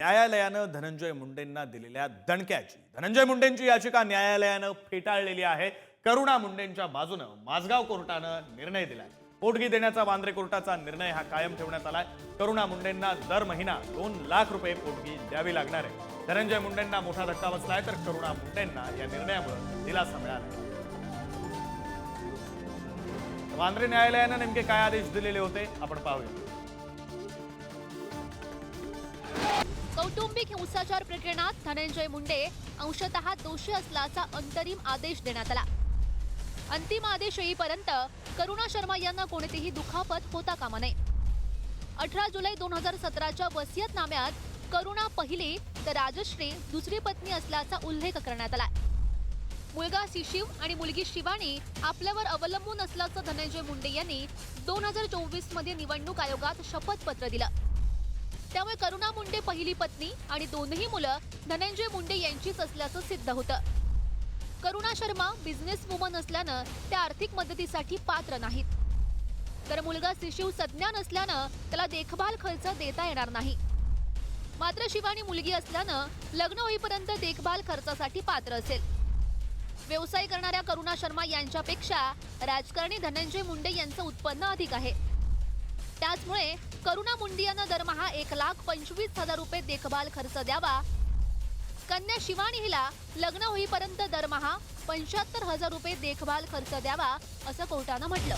न्यायालयानं धनंजय मुंडेंना दिलेल्या दणक्याची धनंजय मुंडेंची याचिका न्यायालयानं फेटाळलेली आहे। करुणा मुंडेंच्या बाजूनं माझगाव कोर्टानं निर्णय दिलाय। पोटगी देण्याचा वांद्रे कोर्टाचा निर्णय हा कायम ठेवण्यात आलाय। करुणा मुंडेंना दर महिना 2 लाख रुपये पोटगी द्यावी लागणार आहे। धनंजय मुंडेंना मोठा धक्का बसलाय, तर करुणा मुंडेंना या निर्णयामुळे दिलासा मिळाला। वांद्रे न्यायालयानं नेमके काय आदेश दिलेले होते आपण पाहूया। कौटुंबिक हिंसाचार प्रकरणात धनंजय मुंडे अंशतः दोषी असल्याचा अंतरिम आदेश देण्यात आला। अंतिम आदेश येईपर्यंत करुणा शर्मा यांना कोणतीही दुखापत होता कामा नये। 18 जुलै 2017च्या वसियतनाम्यात करुणा पहिली तर राजश्री दुसरी पत्नी असल्याचा उल्लेख करण्यात आला। मुलगा शिशिव आणि मुलगी शिवानी आपल्यावर अवलंबून असल्याचं धनंजय मुंडे यांनी 2024 मध्ये निवडणूक आयोगात शपथपत्र दिलं। त्यामुळे करुणा मुंडे पहिली पत्नी आणि दोनही मुलं धनंजय मुंडे यांचीच असल्याचं सिद्ध होतं। करुणा शर्मा बिझनेस वुमन असल्यानं त्या आर्थिक मदतीसाठी पात्र नाहीत, तर मुलगा शिशिव सज्ञान असल्यानं त्याला देखभाल खर्च देता येणार नाही। मात्र शिवानी मुलगी असल्यानं लग्न होईपर्यंत देखभाल खर्चासाठी पात्र असेल। व्यवसाय करणाऱ्या करुणा शर्मा यांच्यापेक्षा राजकारणी धनंजय मुंडे यांचं उत्पन्न अधिक आहे। त्याचमुळे करुणा मुंडे यांना दरमहा 1,25,000 रुपये देखभाल खर्च द्यावा। कन्या शिवानी हिला लग्न होईपर्यंत दरमहा 75,000 रुपये देखभाल खर्च द्यावा असं कोर्टानं म्हटलं।